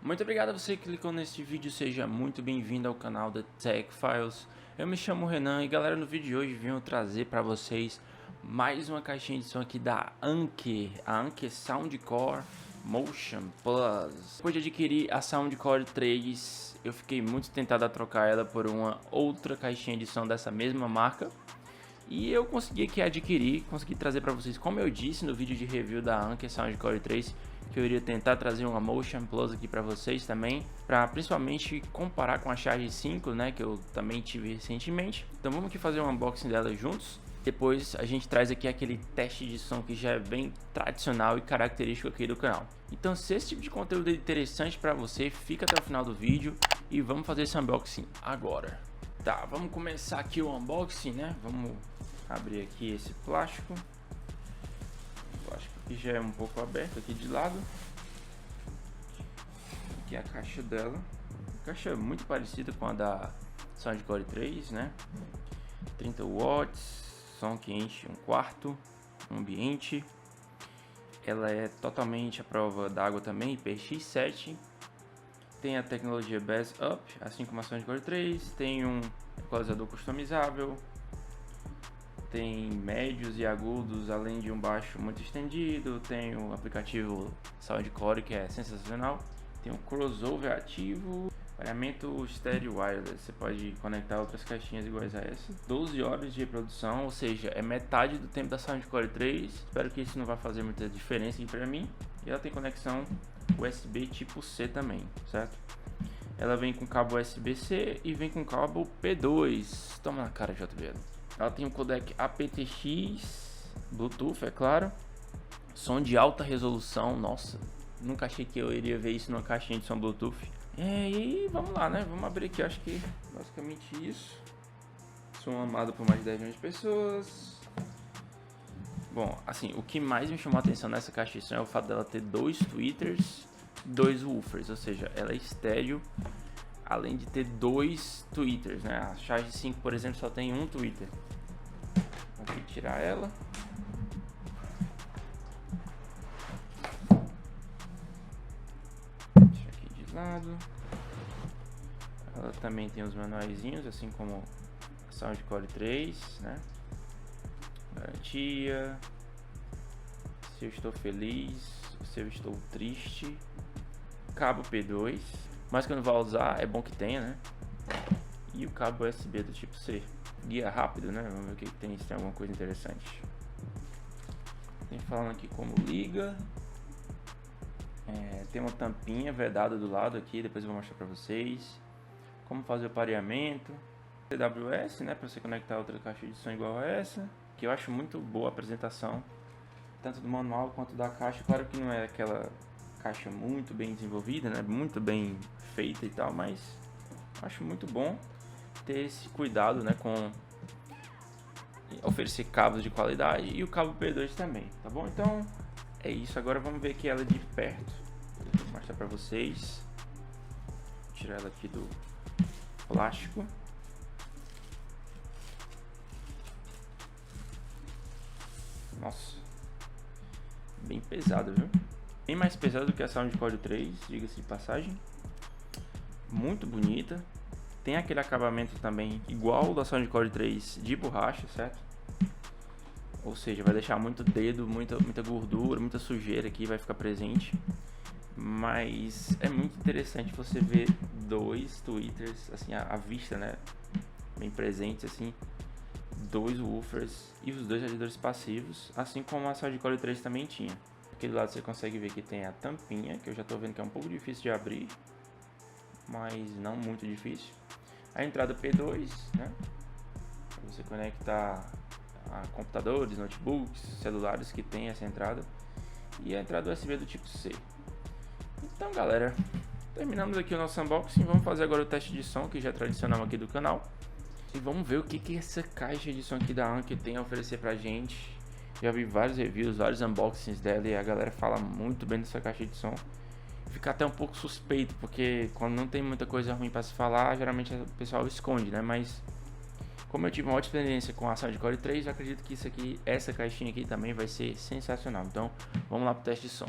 Muito obrigado a você que clicou nesse vídeo, seja muito bem-vindo ao canal da Tech Files. Eu me chamo Renan e galera, no vídeo de hoje venho trazer para vocês mais uma caixinha de som aqui da Anker, a Anker Soundcore Motion Plus. Depois de adquirir a Soundcore 3, eu fiquei muito tentado a trocar ela por uma outra caixinha de som dessa mesma marca. E eu consegui aqui adquirir, consegui trazer para vocês, como eu disse no vídeo de review da Anker Soundcore 3, que eu iria tentar trazer uma Motion Plus aqui para vocês também, para principalmente comparar com a Charge 5, né, que eu também tive recentemente. Então vamos aqui fazer um unboxing dela juntos. Depois a gente traz aqui aquele teste de som que já é bem tradicional e característico aqui do canal. Então se esse tipo de conteúdo é interessante para você, fica até o final do vídeo e vamos fazer esse unboxing agora. Tá, vamos começar aqui o unboxing, né? Vamos abrir aqui esse plástico. O plástico aqui já é um pouco aberto aqui de lado. Aqui é a caixa dela. A caixa é muito parecida com a da Soundcore 3, né? 30 watts, som que enche um quarto, ambiente. Ela é totalmente à prova d'água também, IPX7. Tem a tecnologia Bass Up, assim como a Soundcore 3, tem um equalizador customizável, tem médios e agudos, além de um baixo muito estendido, tem o aplicativo Soundcore, que é sensacional, tem um crossover ativo, pareamento stereo wireless, você pode conectar outras caixinhas iguais a essa, 12 horas de reprodução, ou seja, é metade do tempo da Soundcore 3, espero que isso não vá fazer muita diferença aqui para mim, e ela tem conexão USB tipo C também, certo? Ela vem com cabo USB-C e vem com cabo P2. Toma na cara, JBL. Ela tem um codec aptX, Bluetooth, é claro. Som de alta resolução. Nossa, nunca achei que eu iria ver isso numa caixinha de som Bluetooth. E vamos lá, né? Vamos abrir aqui, acho que basicamente isso. Som amado por mais de 10 milhões de pessoas. Bom, assim, o que mais me chamou a atenção nessa caixa de som é o fato dela ter dois tweeters, dois woofers, ou seja, ela é estéreo, além de ter dois tweeters, né? A Charge 5, por exemplo, só tem um tweeter. Vou aqui tirar ela. Deixa aqui de lado. Ela também tem os manuaizinhos, assim como a Soundcore 3, né? Garantia, se eu estou feliz, se eu estou triste, cabo P2, mas que eu não vou usar, é bom que tenha, né? E o cabo USB do tipo C, guia rápido, né? Vamos ver o que tem, se tem alguma coisa interessante. Tem falando aqui como liga, tem uma tampinha vedada do lado aqui, depois eu vou mostrar para vocês. Como fazer o pareamento, TWS, né? Para você conectar outra caixa de som igual a essa. Que eu acho muito boa a apresentação, tanto do manual quanto da caixa. Claro que não é aquela caixa muito bem desenvolvida, né? Muito bem feita e tal, mas acho muito bom ter esse cuidado, né? Com oferecer cabos de qualidade e o cabo P2 também, tá bom? Então é isso. Agora vamos ver aqui ela de perto. Vou mostrar para vocês. Vou tirar ela aqui do plástico. Nossa, bem pesado, viu? Bem mais pesado do que a Soundcore 3, diga-se de passagem. Muito bonita. Tem aquele acabamento também igual da Soundcore 3 de borracha, certo? Ou seja, vai deixar muito dedo, muita gordura, muita sujeira aqui, vai ficar presente. Mas é muito interessante você ver dois tweeters, assim, à vista, né? Bem presentes, assim. Dois woofers e os dois radioadores passivos, assim como a Soundcore 3 também tinha. Aqui do lado você consegue ver que tem a tampinha, que eu já estou vendo que é um pouco difícil de abrir, mas não muito difícil. A entrada P2, né? Para você conectar a computadores, notebooks, celulares que tem essa entrada. E a entrada USB do tipo C. Então galera, terminamos aqui o nosso unboxing. Vamos fazer agora o teste de som, que já é tradicional aqui do canal. E vamos ver o que essa caixa de som aqui da Anker tem a oferecer pra gente. Já vi vários reviews, vários unboxings dela e a galera fala muito bem dessa caixa de som. Fica até um pouco suspeito, porque quando não tem muita coisa ruim pra se falar, geralmente o pessoal esconde, né? Mas como eu tive uma ótima experiência com a Soundcore 3, eu acredito que isso aqui, essa caixinha aqui também vai ser sensacional. Então vamos lá pro teste de som.